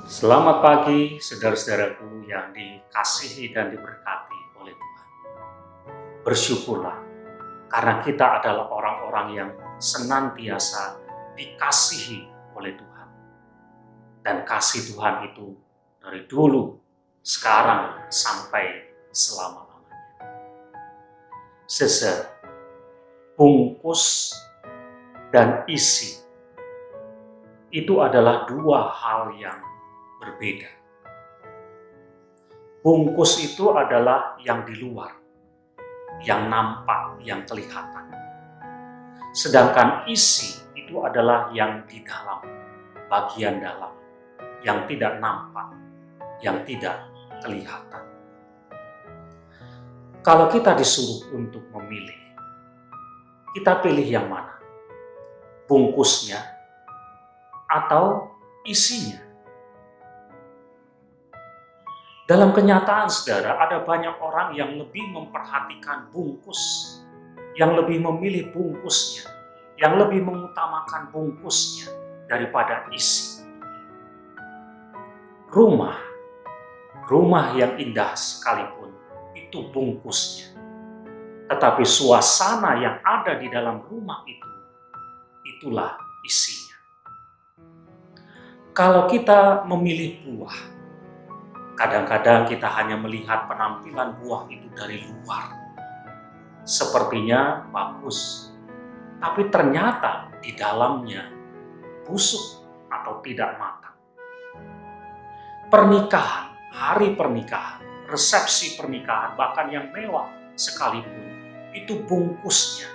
Selamat pagi, saudara-saudaraku yang dikasihi dan diberkati oleh Tuhan. Bersyukurlah, karena kita adalah orang-orang yang senantiasa dikasihi oleh Tuhan. Dan kasih Tuhan itu dari dulu, sekarang, sampai selama-lamanya. Bungkus dan isi itu adalah dua hal yang berbeda. Bungkus itu adalah yang di luar, yang nampak, yang kelihatan. Sedangkan isi itu adalah yang di dalam, bagian dalam, yang tidak nampak, yang tidak kelihatan. Kalau kita disuruh untuk memilih, kita pilih yang mana? Bungkusnya atau isinya? Dalam kenyataan, saudara, ada banyak orang yang lebih memperhatikan bungkus, yang lebih memilih bungkusnya, yang lebih mengutamakan bungkusnya daripada isi. Rumah yang indah sekalipun, itu bungkusnya. Tetapi suasana yang ada di dalam rumah itu, itulah isinya. Kalau kita memilih buah, kadang-kadang kita hanya melihat penampilan buah itu dari luar. Sepertinya bagus, tapi ternyata di dalamnya busuk atau tidak matang. Pernikahan, hari pernikahan, resepsi pernikahan, bahkan yang mewah sekalipun, itu bungkusnya.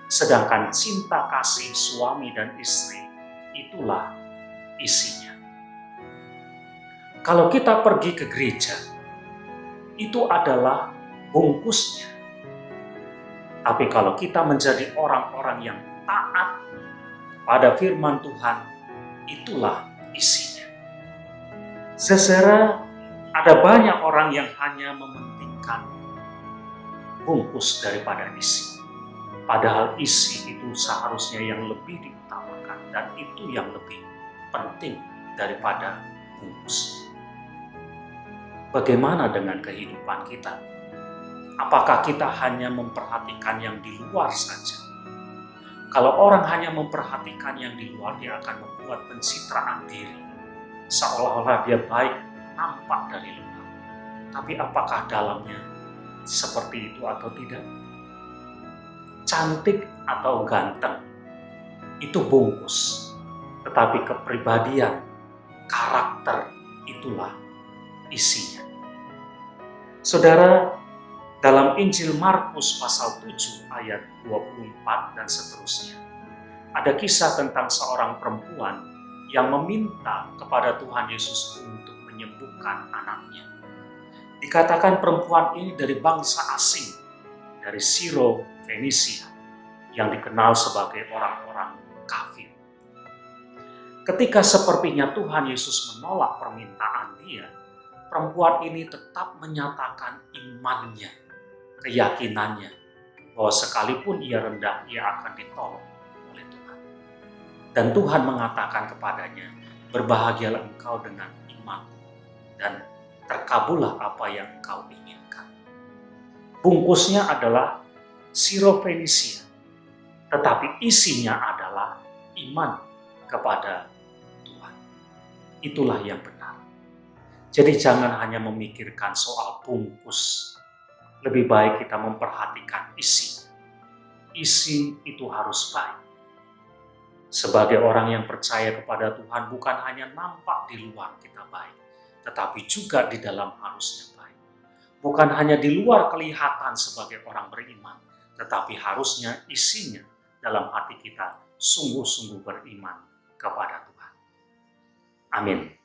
Sedangkan cinta kasih suami dan istri, itulah isinya. Kalau kita pergi ke gereja, itu adalah bungkusnya. Tapi kalau kita menjadi orang-orang yang taat pada firman Tuhan, itulah isinya. Saudara, ada banyak orang yang hanya mementingkan bungkus daripada isi. Padahal isi itu seharusnya yang lebih diutamakan, dan itu yang lebih penting daripada bungkus. Bagaimana dengan kehidupan kita? Apakah kita hanya memperhatikan yang di luar saja? Kalau orang hanya memperhatikan yang di luar, dia akan membuat pencitraan diri, seolah-olah dia baik nampak dari luar. Tapi apakah dalamnya seperti itu atau tidak? Cantik atau ganteng, itu bungkus. Tetapi kepribadian, karakter, itulah isinya. Saudara, dalam Injil Markus pasal 7 ayat 24 dan seterusnya, ada kisah tentang seorang perempuan yang meminta kepada Tuhan Yesus untuk menyembuhkan anaknya. Dikatakan perempuan ini dari bangsa asing, dari Siro Fenisia, yang dikenal sebagai orang-orang kafir. Ketika sepertinya Tuhan Yesus menolak permintaan dia, perempuan ini tetap menyatakan imannya, keyakinannya, bahwa sekalipun ia rendah, ia akan ditolong oleh Tuhan. Dan Tuhan mengatakan kepadanya, berbahagialah engkau dengan iman, dan terkabullah apa yang engkau inginkan. Bungkusnya adalah Siro Fenisia, tetapi isinya adalah iman kepada Tuhan. Itulah yang benar. Jadi jangan hanya memikirkan soal bungkus. Lebih baik kita memperhatikan isi. Isi itu harus baik. Sebagai orang yang percaya kepada Tuhan, bukan hanya nampak di luar kita baik, tetapi juga di dalam harusnya baik. Bukan hanya di luar kelihatan sebagai orang beriman, tetapi harusnya isinya dalam hati kita sungguh-sungguh beriman kepada Tuhan. Amin.